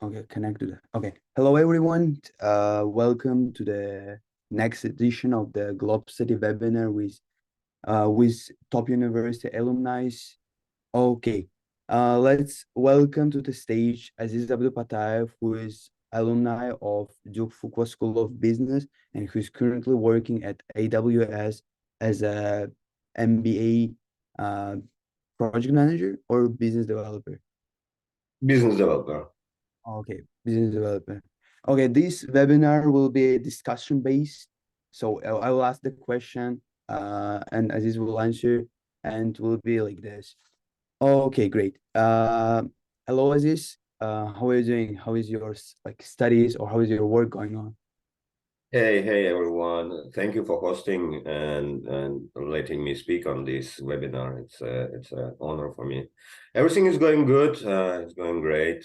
Okay, connected. Okay. Hello, everyone. Welcome to the next edition of the Globe City webinar with top university alumni. Okay. Let's welcome to the stage Aziz Abdupataev, who is alumni of Duke Fuqua School of Business and who is currently working at AWS as a MBA project manager or business developer. Business developer. Okay, business development. Okay, this webinar will be discussion based. So I will ask the question, and Aziz will answer, and will be like this. Okay, great. Hello, Aziz. How are you doing? How is your like studies or how is your work going on? Hey everyone. Thank you for hosting and letting me speak on this webinar. It's an honor for me. Everything is going good. It's going great.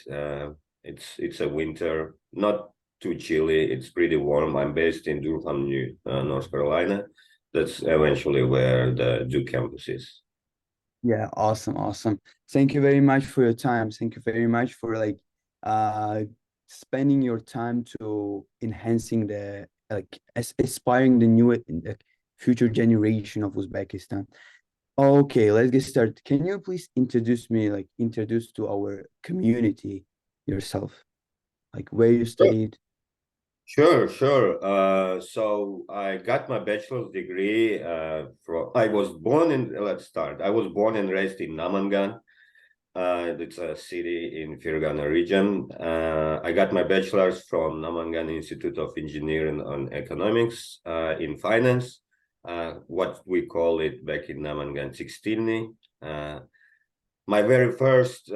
It's a winter, not too chilly. It's pretty warm. I'm based in Durham, North Carolina. That's eventually where the Duke campus is. Yeah, awesome, awesome. Thank you very much for your time. Thank you very much for like uh spending your time to enhancing the like aspiring the new the future generation of Uzbekistan. Okay, let's get started. Can you please introduce to our community yourself, like where you studied? Sure. So I got my bachelor's degree I was born in, let's start. I was born and raised in Namangan. It's a city in Fergana region. I got my bachelor's from Namangan Institute of Engineering and Economics in finance, what we call it back in Namangan 16. My very first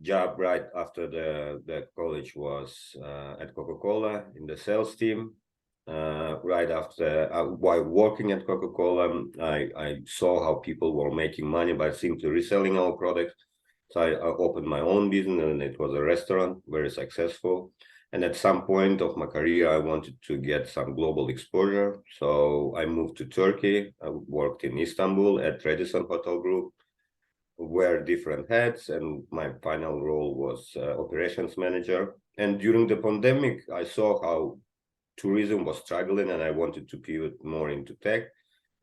job right after the college was at Coca-Cola in the sales team. Right after while working at Coca-Cola, I saw how people were making money by simply reselling our product. So I opened my own business, and it was a restaurant, very successful. And at some point of my career, I wanted to get some global exposure. So I moved to Turkey. I worked in Istanbul at Radisson Hotel Group, wear different hats, and my final role was operations manager. And during the pandemic, I saw how tourism was struggling, and I wanted to pivot more into tech.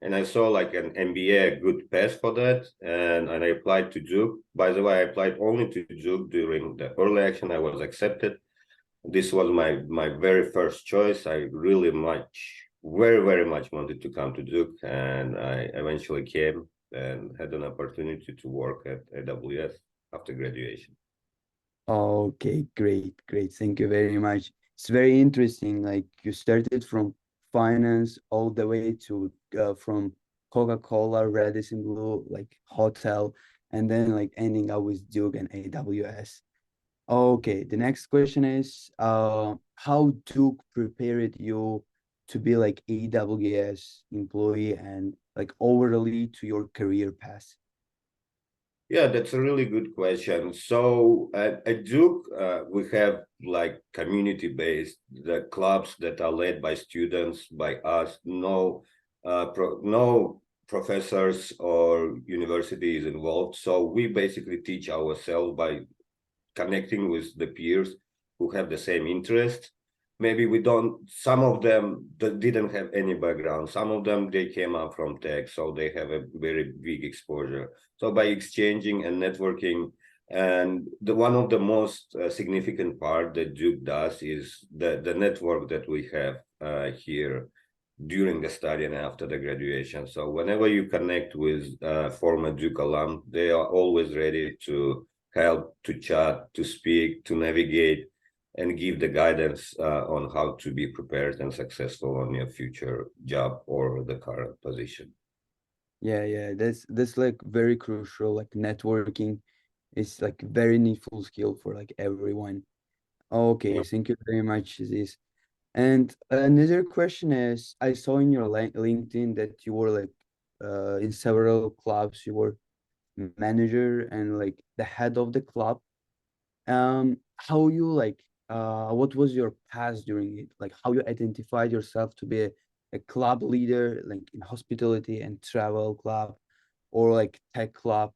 And I saw like an MBA, a good path for that, and I applied to Duke. By the way, I applied only to Duke during the early action. I was accepted. This was my very first choice. I really very much wanted to come to Duke, and I eventually came and had an opportunity to work at AWS after graduation. Okay, great. Thank you very much. It's very interesting. Like you started from finance all the way to from Coca-Cola, Radisson Blue, like hotel, and then like ending up with Duke and AWS. Okay, the next question is how Duke prepared you to be like AWS employee and like overly to your career path? Yeah, that's a really good question. So at Duke, we have like community-based the clubs that are led by students, by us. No professors or universities involved. So we basically teach ourselves by connecting with the peers who have the same interest. Maybe we don't, some of them that didn't have any background, some of them they came up from tech, so they have a very big exposure. So by exchanging and networking, and the one of the most significant part that Duke does is the network that we have here during the study and after the graduation. So whenever you connect with former Duke alum, they are always ready to help, to chat, to speak, to navigate, and give the guidance on how to be prepared and successful on your future job or the current position. Yeah, that's like very crucial. Like networking is like very needful skill for like everyone. Okay, Yeah. thank you very much, Aziz. And another question is, I saw in your LinkedIn that you were like in several clubs. You were manager and like the head of the club. How you like what was your past during it? Like how you identified yourself to be a club leader, like in hospitality and travel club or like tech club?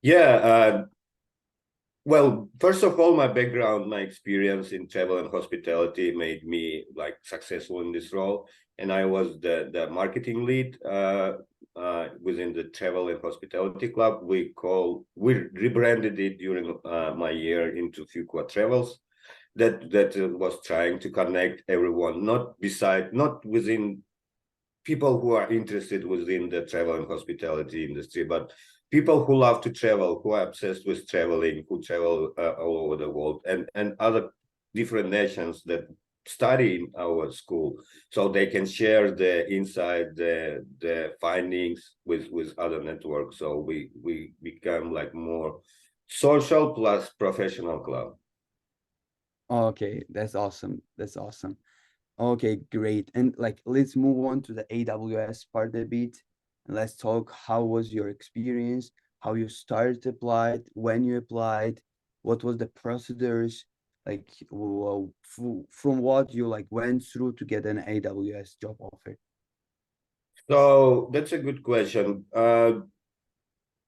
Yeah, Well, first of all, my background, my experience in travel and hospitality made me like successful in this role. And I was the marketing lead within the travel and hospitality club. We rebranded it during my year into Fuqua Travels. That was trying to connect everyone, not within people who are interested within the travel and hospitality industry, but people who love to travel, who are obsessed with traveling, who travel all over the world, and other different nations that study in our school, so they can share the insight, the findings with other networks. So we become like more social plus professional club. Okay, that's awesome. That's awesome. Okay, great. And like, let's move on to the AWS part a bit. And let's talk how was your experience, how you started to apply it, when you applied, what was the procedures, like from what you like went through to get an AWS job offer. So that's a good question.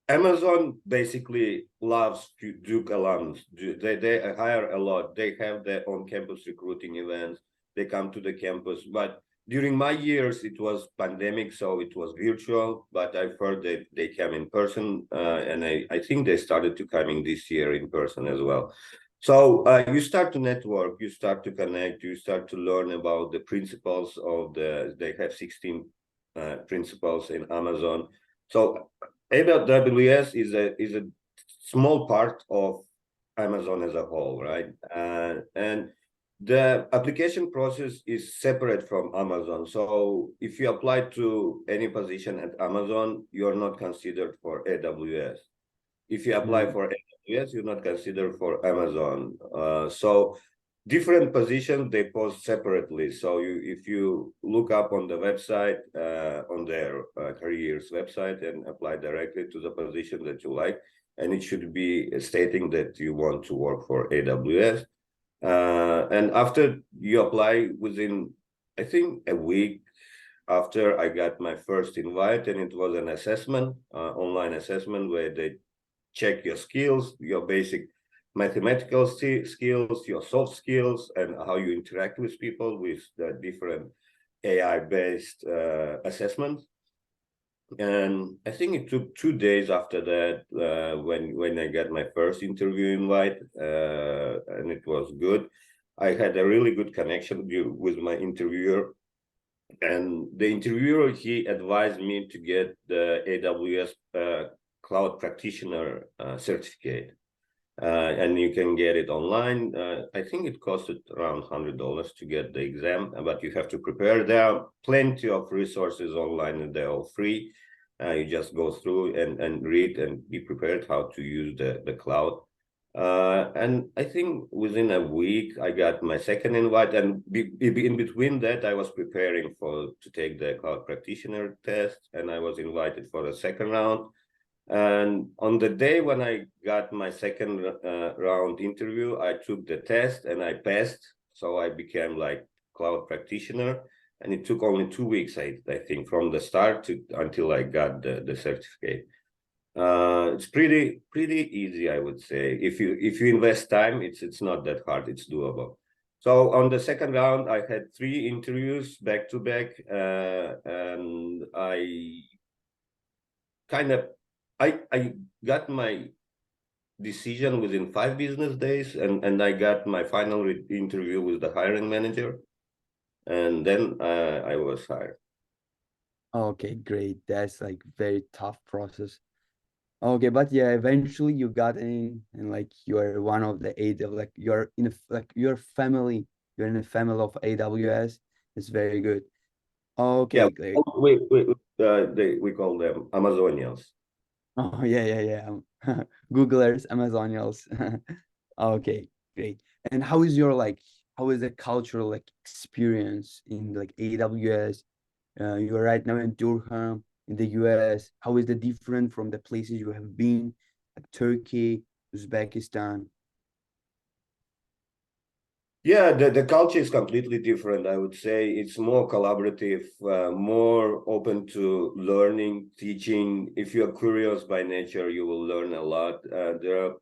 Amazon basically loves Duke alums. They hire a lot. They have their own campus recruiting events. They come to the campus. But during my years, it was pandemic, so it was virtual. But I've heard that they came in person, and I think they started to coming this year in person as well. So you start to network, you start to connect, you start to learn about the principles of they have 16 principles in Amazon. So AWS is a small part of Amazon as a whole, right? And the application process is separate from Amazon. So if you apply to any position at Amazon, you're not considered for AWS. If you apply Mm. for AWS, you're not considered for Amazon. So different positions they post separately. So if you look up on the website, on their careers website, and apply directly to the position that you like, and it should be stating that you want to work for AWS. And after you apply, within I think a week after, I got my first invite, and it was an assessment, online assessment, where they check your skills, your basic mathematical skills, your soft skills, and how you interact with people with the different AI-based assessments. And I think it took 2 days after that when I got my first interview invite, and it was good. I had a really good connection with my interviewer, and the interviewer, he advised me to get the AWS cloud practitioner certificate, and you can get it online. I think it costed around $100 to get the exam, but you have to prepare. There are plenty of resources online, and they're all free. You just go through and read and be prepared how to use the cloud. And I think within a week I got my second invite, and in between that I was preparing to take the cloud practitioner test, and I was invited for the second round. And on the day when I got my second round interview, I took the test and I passed. So I became like cloud practitioner, and it took only 2 weeks, I think, from the start until I got the certificate. It's pretty easy, I would say. If you invest time, it's not that hard. It's doable. So on the second round, I had 3 interviews back to back, and I kind of I got my decision within 5 business days, and I got my final interview with the hiring manager, and then I was hired. Okay, great. That's like very tough process. Okay, but yeah, eventually you got in, and like you're one of the eight of like you're in a like your family, you're in a family of AWS. It's very good. Yeah, Okay, like we call them Amazonians. oh yeah, yeah, yeah. Googlers, Amazonials. Okay, great. And how is your like how is the cultural like experience in like AWS? You are right now in Durham in the US. How is the different from the places you have been, like Turkey, Uzbekistan? Yeah, the culture is completely different. I would say it's more collaborative, more open to learning, teaching. If you're curious by nature, you will learn a lot. There are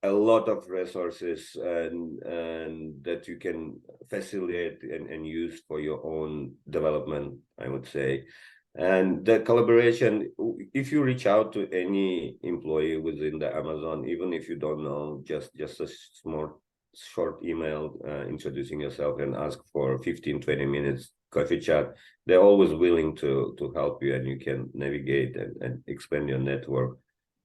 a lot of resources and that you can facilitate and use for your own development, I would say. And the collaboration, if you reach out to any employee within the Amazon, even if you don't know, just a small short email introducing yourself and ask for 15-20 minutes coffee chat, they're always willing to help you, and you can navigate and expand your network.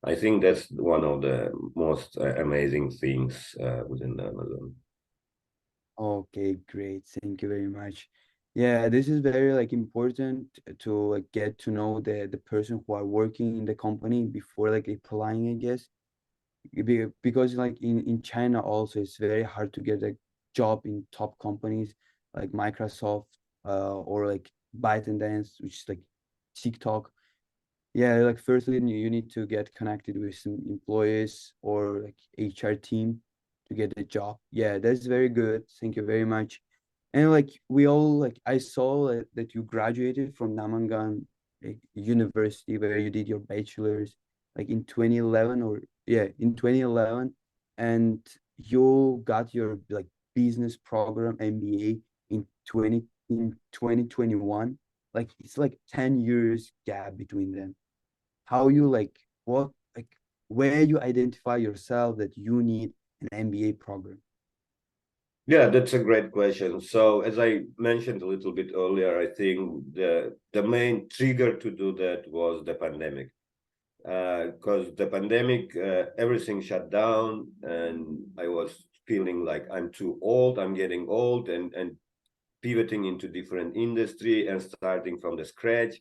I think that's one of the most amazing things within the Amazon. Okay, great. Thank you very much. Yeah, this is very like important to like get to know the person who are working in the company before like applying, I guess. Because like in China also it's very hard to get a job in top companies like Microsoft or like ByteDance, which is like TikTok. Yeah, like firstly you need to get connected with some employees or like HR team to get a job. Yeah, that's very good. Thank you very much. And like we all like I saw that you graduated from Namangan like, University where you did your bachelor's like in 2011 or yeah, in 2011 and you got your like business program MBA in 2021. Like it's like 10 years gap between them. How you like what like where you identify yourself that you need an MBA program? Yeah, that's a great question. So as I mentioned a little bit earlier, I think the main trigger to do that was the pandemic. Because the pandemic, everything shut down, and I was feeling like I'm too old, I'm getting old, and pivoting into different industry and starting from the scratch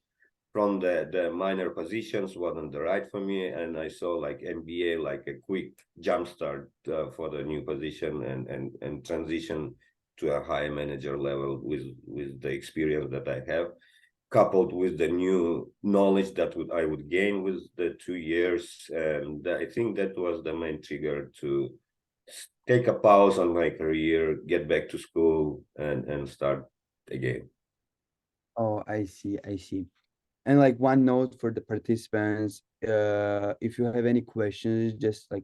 from the minor positions wasn't the right for me, and I saw like MBA like a quick jump start for the new position and transition to a higher manager level with the experience that I have, coupled with the new knowledge that I would gain with the 2 years. And I think that was the main trigger to take a pause on my career, get back to school, and start again. Oh, I see, I see. And like one note for the participants, if you have any questions, just like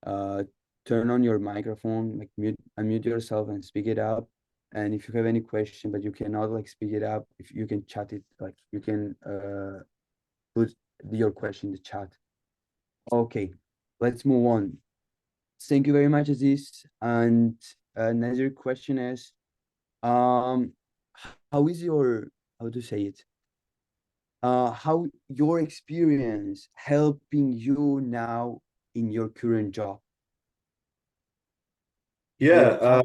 uh turn on your microphone, like unmute yourself and speak it up. And if you have any question but you cannot like speak it up, if you can chat it, like you can put your question in the chat. Okay, let's move on. Thank you very much, Aziz. And another question is, um, how is your, how to say it? How your experience helping you now in your current job? Yeah, Like how,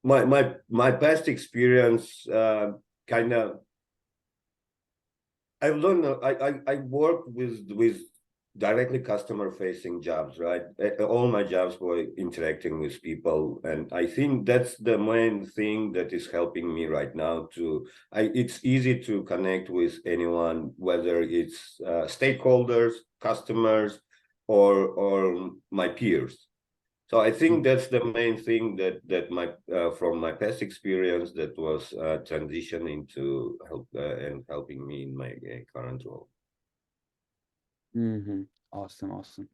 my past experience kind of I've learned I work with directly customer facing jobs, right? All my jobs were interacting with people, and I think that's the main thing that is helping me right now to it's easy to connect with anyone, whether it's stakeholders, customers, or my peers. So I think that's the main thing that my from my past experience that was transition into help and helping me in my current role. mm-hmm. Awesome, awesome.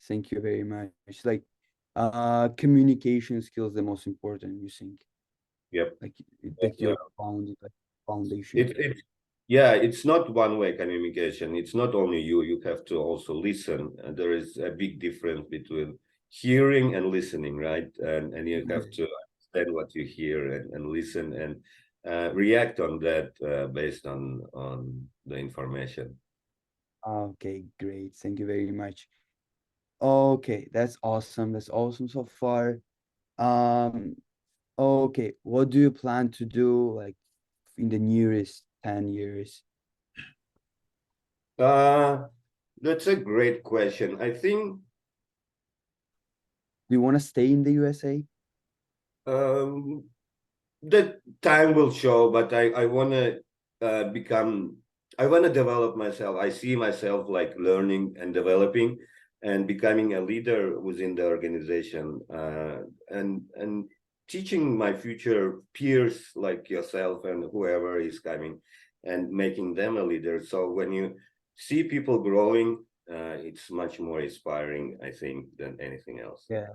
Thank you very much. Like communication skills the most important, you think? Yep. Like that's Uh, your like foundation. it yeah, it's not one way communication. It's not only you. You have to also listen. There is a big difference between hearing and listening, right? And you have to understand what you hear and listen and react on that based on the information. Okay, great. Thank you very much. Okay, that's awesome. That's awesome so far. Um, okay, what do you plan to do like in the nearest 10 years? Uh, that's a great question. I think Do you want to stay in the USA? um, the time will show, but I want to become, I want to develop myself. I see myself like learning and developing and becoming a leader within the organization and teaching my future peers like yourself and whoever is coming and making them a leader. So when you see people growing, it's much more inspiring, I think, than anything else. Yeah,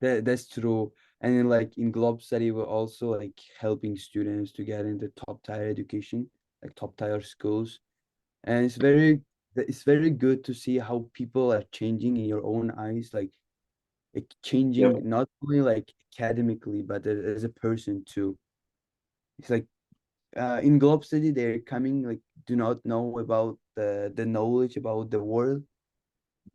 that's true. And then, like in Globe Study, we're also like helping students to get into top tier education, like top tier schools. And it's very good to see how people are changing in your own eyes, like Yep. changing not only like academically, but as a person too. It's like in Globe Study, they're coming like do not know about the knowledge about the world,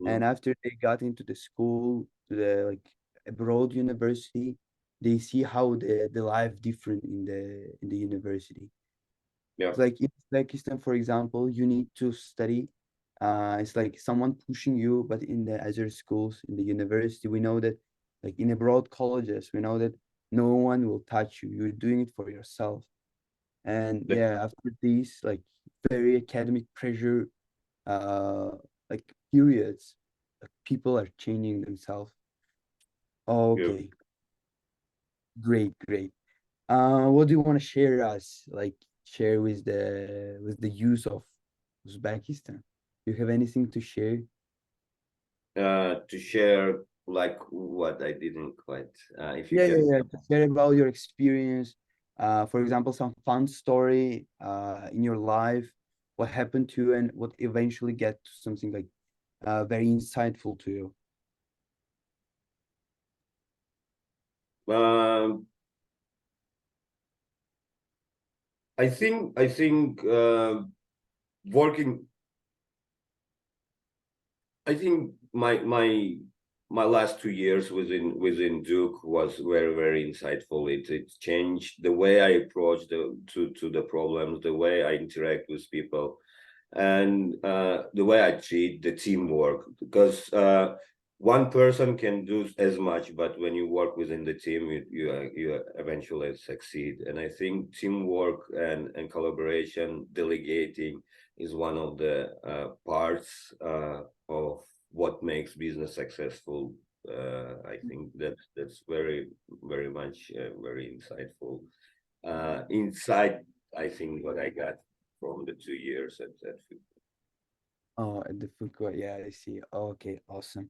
and Mhm. after they got into the school to the like abroad university, they see how the life different in the university. It's Yep. like in Uzbekistan, for example, you need to study. It's like someone pushing you, but in the other schools, in the university, we know that, like in abroad colleges, we know that no one will touch you. You're doing it for yourself. And yeah, after these like very academic pressure, uh, like periods, like people are changing themselves. Yep. Okay, great, great. What do you want to share us, like share with the use of Uzbekistan? Do you have anything to share? To share like what I didn't quite, if you Yeah, yeah, can. yeah. To share about your experience. For example, some fun story in your life, what happened to you and what eventually get to something like very insightful to you. Um, I think working. I think my last 2 years within Duke was very insightful. It changed the way I approach to the problems, the way I interact with people, and the way I treat the teamwork. Because one person can do as much, but when you work within the team, you eventually succeed. And I think teamwork and collaboration, delegating is one of the parts of what makes business successful. I think that's very much very insightful. Insight, I think, what I got from the 2 years at Oh, at the food court. Yeah, I see. Okay, awesome.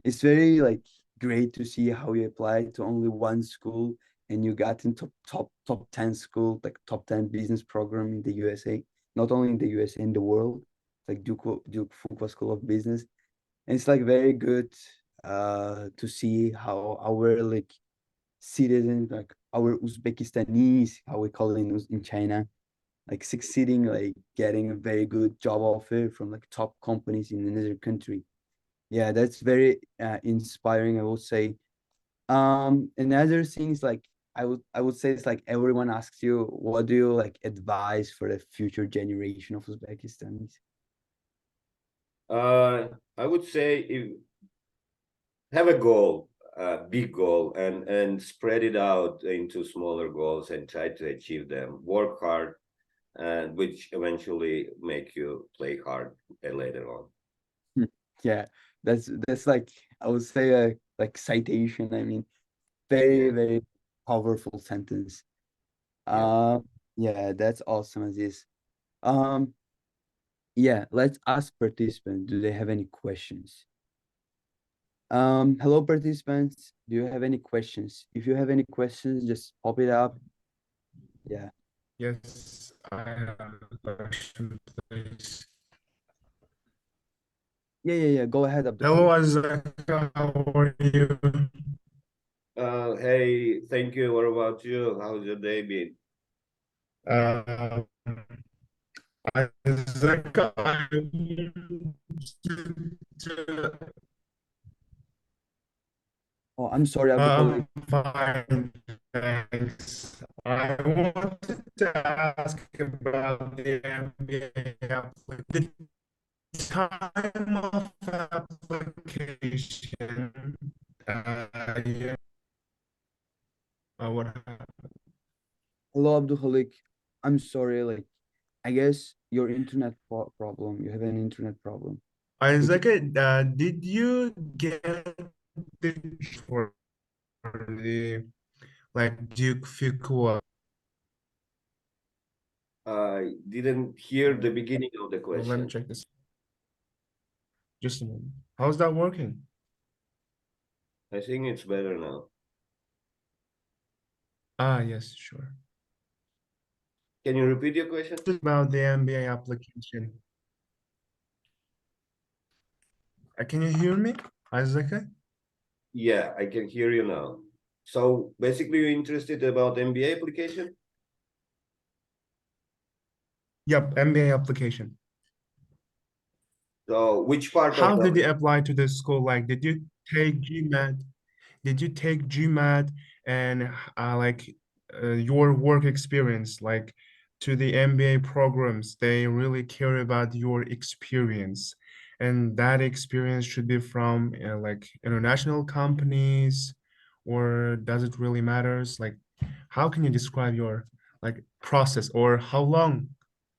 It's very like great to see how you applied to only one school and you got into top 10 school, like top 10 business program in the USA, not only in the USA, in the world, like Duke Fuqua School of Business. And it's like very good to see how our like citizens, like our Uzbekistanis, how we call it in China, like succeeding, like getting a very good job offer from like top companies in another country. Yeah, that's very inspiring, I would say. Another thing is like I would say it's like everyone asks you, what do you like advise for the future generation of Uzbekistanis? I would say if have a goal, a big goal, and spread it out into smaller goals and try to achieve them. Work hard, and which eventually make you play hard later on. Yeah, that's like I would say a like citation. I mean, very, Yeah, very powerful sentence. yeah. Um, yeah, that's awesome, Aziz. Um, yeah, let's ask participants, do they have any questions? Hello participants, do you have any questions? If you have any questions, just pop it up. Yeah. Yes, I have a question, please. Yeah, yeah, yeah. Go ahead, Hello, Abdupataev. Azaka, how are you? Hey, thank you. What about you? How's your day been? Um, Azaka, I Oh, I'm sorry, Abdupataev. I'm fine, thanks. I wanted to ask about the MBA the time of application. Yeah, what happened? Hello, Abdul. I'm sorry, like I guess your problem. You have an internet problem. Could you? Isaac, did you get the for the like Duke Fuqua? I didn't hear the beginning of the Let me question. check this. Just a moment. How's that working? I think it's better now. Ah, yes, sure. Can you repeat your question? About the MBA application. Can you hear me, Isaac? Yeah, I can hear you now. So basically, you're interested about MBA application? Yep, MBA application. So which part of How the did you apply to the school? Like, did you take GMAT? Did you take GMAT and your work experience, like to the MBA programs, they really care about your experience. And that experience should be from like international companies, or does it really matters? Like, how can you describe your like process, or how long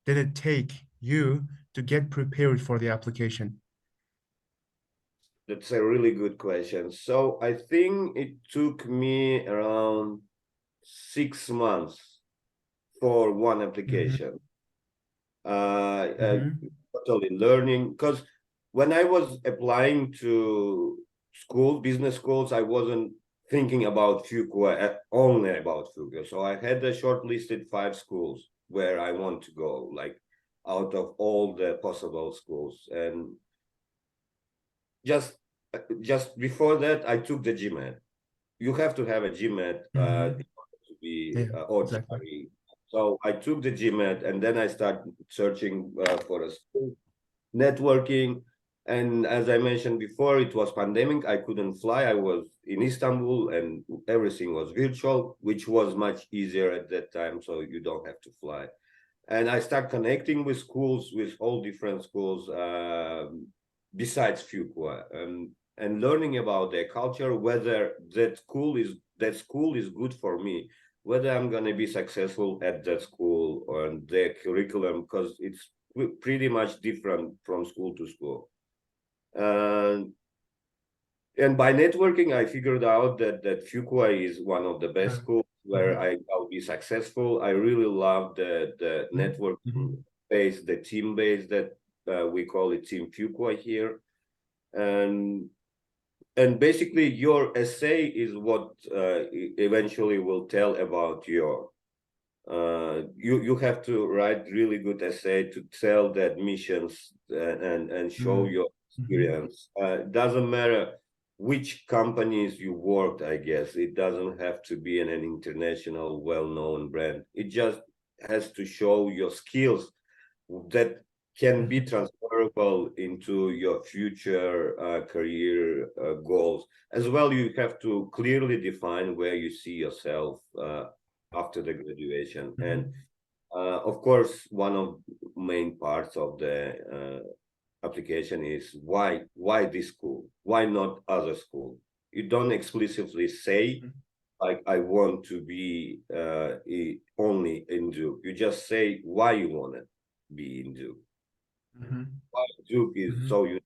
did it take you to get prepared for the application? That's a really good question. So I think it took me around 6 months for one Mm-hmm, application. mm-hmm, Totally learning, because when I was applying to business schools, I wasn't thinking about Fuqua, only about Fuqua. So I had a shortlisted 5 schools where I want to go, like out of all the possible schools. And just just before that, I took the GMAT. You have to have a GMAT mm-hmm. in order to be Yeah, or exactly. GRE. So I took the GMAT, and then I started searching for a school, networking. And as I mentioned before, it was pandemic. I couldn't fly. I was in Istanbul, and everything was virtual, which was much easier at that time. So you don't have to fly. And I start connecting with schools, with all different schools, besides Fuqua, and learning about their culture, whether that school is good for me, whether I'm going to be successful at that school or their curriculum, because it's pretty much different from school to school. And and by networking, I figured out that Fuqua is one of the best schools where Mhm, I'll be successful. I really love the mhm, networking mhm, base, the team base that we call it Team Fuqua here. And and basically, your essay is what eventually will tell about your you have to write really good essay to tell the admissions and show mhm, your mhm, experience. Doesn't matter which companies you worked, I guess. It doesn't have to be an international well-known brand. It just has to show your skills that can be mhm, transferable into your future career goals. As well, you have to clearly define where you see yourself after the graduation. And mhm, of course, one of main parts of the application is why this school? Why not other school? You don't explicitly say like I want to be only in Duke. You just say why you want to be in Duke. mhm, Why Duke is mhm, so unique.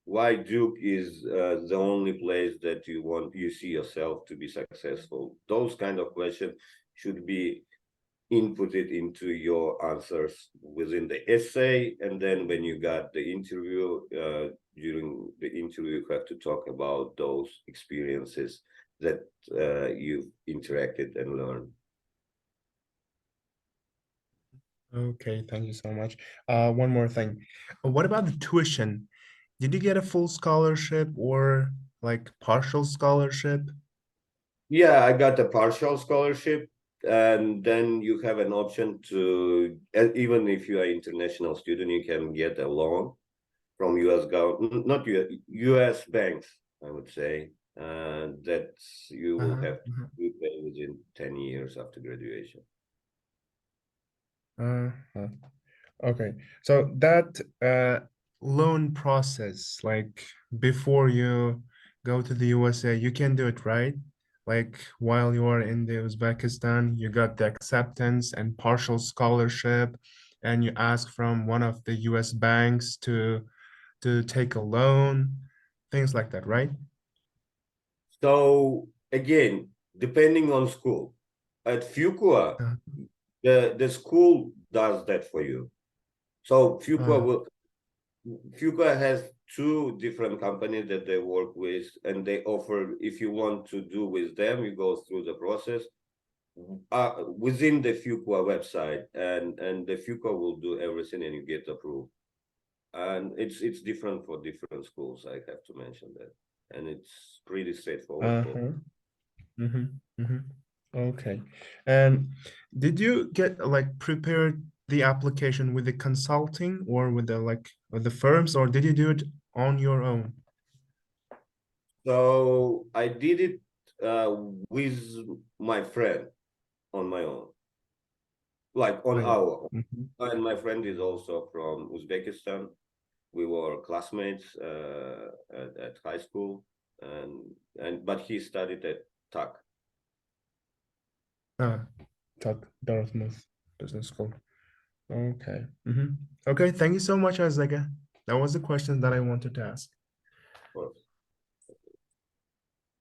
Why Duke is the only place that you see yourself to be successful. Those kind of questions should be inputted into your answers within the essay, and then when you got the interview, during the interview you have to talk about those experiences that you've interacted and learned. Okay, thank you so much. One more thing. What about the tuition? Did you get a full scholarship or like partial scholarship? Yeah, I got a partial scholarship, and then you have an option to, even if you are international student, you can get a loan from US government, not US banks, I would say, that you will Uh-huh, have to repay within 10 years after graduation. uh-huh. Okay, so that loan process, like before you go to the USA, you can do it, right? Like while you are in the Uzbekistan, you got the acceptance and partial scholarship, and you ask from one of the US banks to take a loan, things like that, right? So again, depending on school, at Fuqua, Uh, the school does that for you. So Fuqua uh, will Fuqua has two different companies that they work with, and they offer, if you want to do with them, you go through the process within the Fuqua website, and the Fuqua will do everything, and you get approved. And it's different for different schools. I have to mention that, and it's pretty straightforward for. Uh-huh. Mm-hmm. Mm-hmm. Okay. And did you get like prepared the application with the consulting or with the like with the firms, or did you do it on your own? So I did it with my friend on my own, like on Okay. our own. Mm-hmm. And my friend is also from Uzbekistan. We were classmates at high school, but he studied at TAC. Ah, Dartmouth Business School. Okay. Mm-hmm. Okay. Thank you so much, Azega. That was the question that I wanted to ask.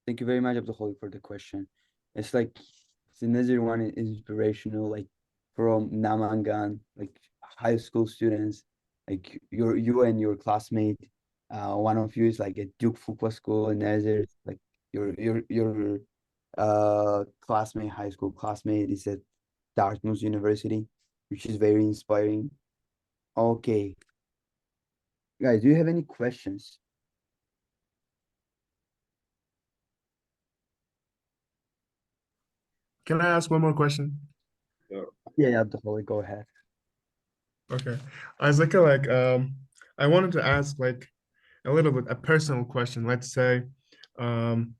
Thank you very much, Abdul, for the question. It's like it's another one inspirational, like from Namangan, like high school students, like you and your classmate. One of you is like at Duke Fuqua School, and another like your classmate, high school classmate is at Dartmouth University, which is very inspiring. Okay, guys, do you have any questions? Can I ask one more question? Sure. Yeah, Abdul, go ahead. Okay. Azeka, I wanted to ask like a little bit a personal question. Let's say, um,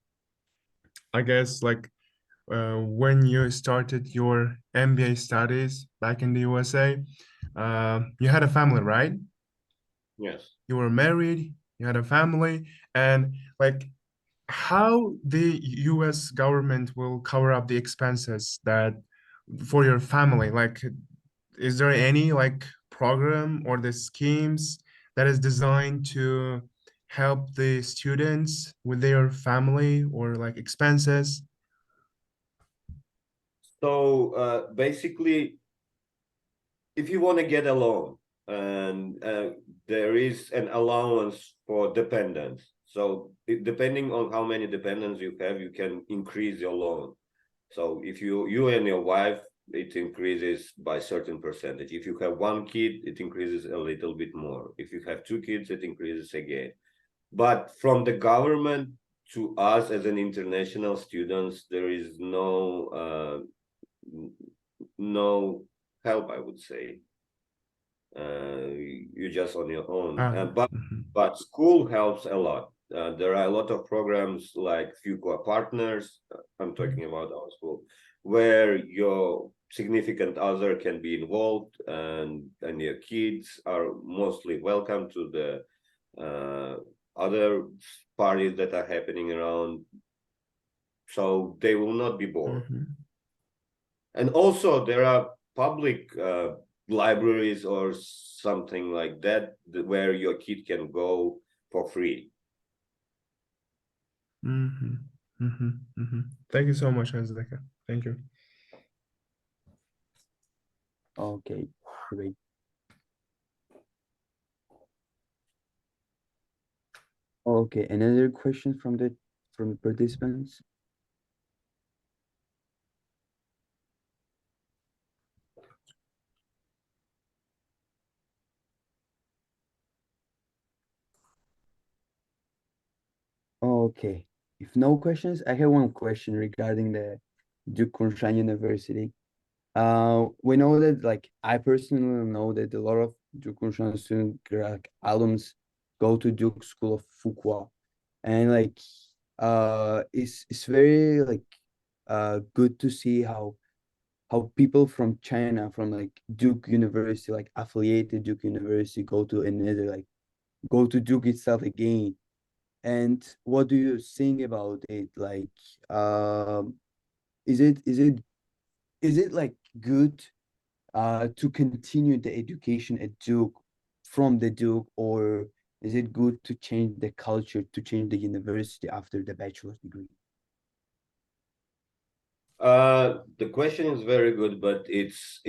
I guess like when you started your MBA studies back in the USA, you had a family, right? Yes. You were married, you had a family, and like how the US government will cover up the expenses that for your family? Like, is there any like program or the schemes that is designed to help the students with their family or like expenses? So basically, if you want to get a loan, and there is an allowance for dependents. So depending on how many dependents you have, you can increase your loan. So if you and your wife, it increases by certain percentage. If you have one kid, it increases a little bit more. If you have two kids, it increases again. But from the government to us as an international students, there is no help, I would say. You're just on your own. But Mhm. school helps a lot. There are a lot of programs like Fuqua Partners. I'm talking about our school, where your significant other can be involved, and your kids are mostly welcome to the other parties that are happening around, so they will not be bored. Mhm. And also there are public libraries or something like that, where your kid can go for free. Mhm. Mhm. Mhm. Thank you so much, Azeka. Thank you. Okay, great. Okay, another question from the participants. Okay, if no questions, I have one question regarding the Duke Kunshan University. We know that, like, I personally know that a lot of Duke Kunshan student like, alums go to Duke School of Fuqua, and like, it's very like, good to see how people from China, from like Duke University, like affiliated Duke University, go to another like go to Duke itself again. And what do you think about it? Like, um, is it like good to continue the education at Duke from the Duke, or is it good to change the culture, to change the university after the bachelor's degree? The question is very good, but it's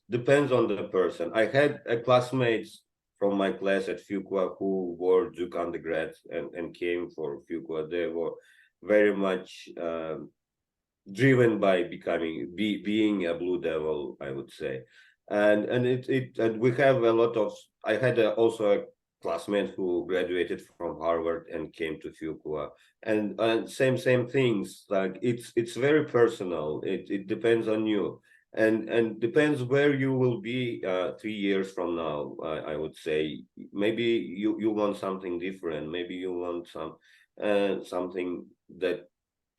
depends on the person. I had a classmates from my class at Fuqua who were Duke undergrads and came for Fuqua. They were very much driven by being a Blue Devil, I would say. And we have a lot of. I had also a classmate who graduated from Harvard and came to Fuqua, and same things. Like it's very personal. It depends on you, and depends where you will be 3 years from now. I would say maybe you want something different. Maybe you want something that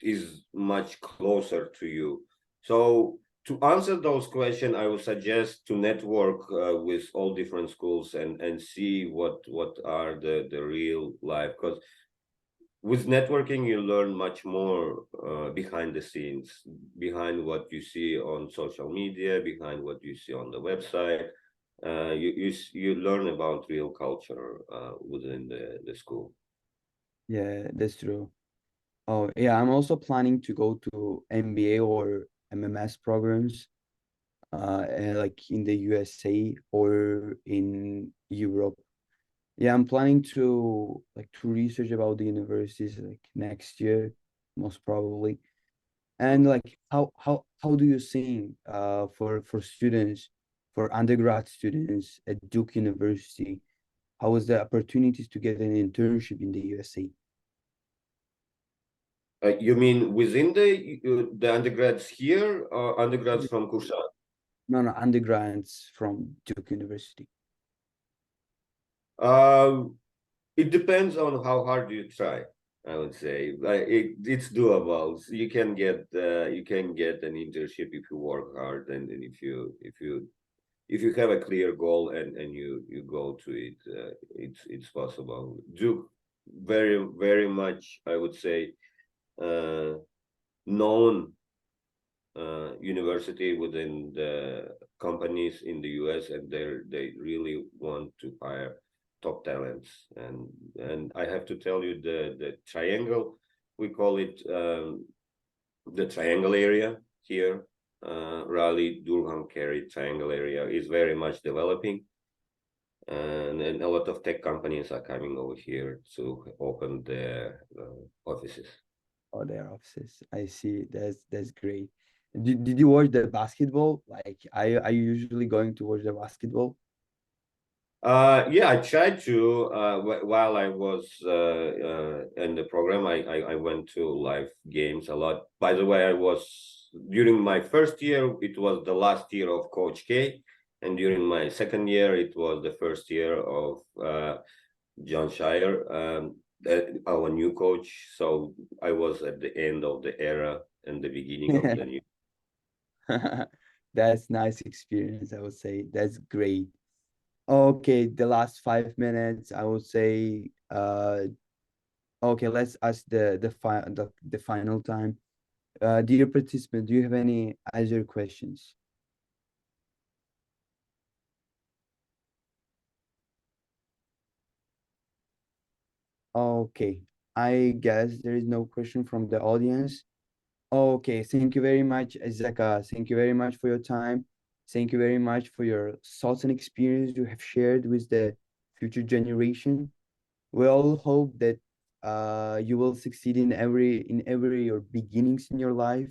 is much closer to you. So to answer those questions, I would suggest to network with all different schools and see what are the real life. Because with networking, you learn much more behind the scenes, behind what you see on social media, behind what you see on the website. You learn about real culture within the school. Yeah, that's true. Oh, yeah, I'm also planning to go to MBA or MMS programs, like in the USA or in Europe. Yeah, I'm planning to research about the universities like next year, most probably. And like how do you think for students, for undergrad students at Duke University, how is the opportunities to get an internship in the USA? You mean within the undergrads here or undergrads from Kurshan? No, no, undergrads from Duke University. Um, it depends on how hard you try. I would say it's doable. So you can get an internship if you work hard and if you have a clear goal and you go to it. It's possible. Duke very much I would say uh, known university within the companies in the US, and they really want to hire top talents. And I have to tell you the triangle, we call it the triangle area here, Raleigh, Durham, Cary triangle area is very much developing. And a lot of tech companies are coming over here to open their offices. Oh, their offices. I see. That's great. Did you watch the basketball? Like, are you usually going to watch the basketball? Yeah, I tried to while I was in the program. I went to live games a lot. By the way, I was during my first year. It was the last year of Coach K, and during my second year, it was the first year of John Shire, our new coach. So I was at the end of the era and the beginning of the new. That's nice experience, I would say. That's great. Okay, the last 5 minutes, I would say, okay, let's ask the final time. Dear participant, do you have any other questions? Okay, I guess there is no question from the audience. Okay, thank you very much, Zaka. Thank you very much for your time. Thank you very much for your thoughts and experience you have shared with the future generation. We all hope that you will succeed in every your beginnings in your life,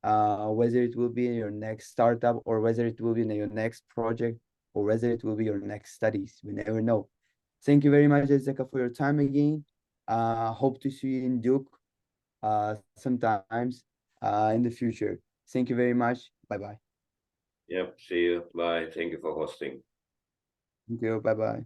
whether it will be in your next startup or whether it will be in your next project or whether it will be your next studies. We never know. Thank you very much, Zaka, for your time again. Hope to see you in Duke sometimes in the future. Thank you very much. Bye bye. Yep. See you. Bye. Thank you for hosting. Thank you. Bye bye.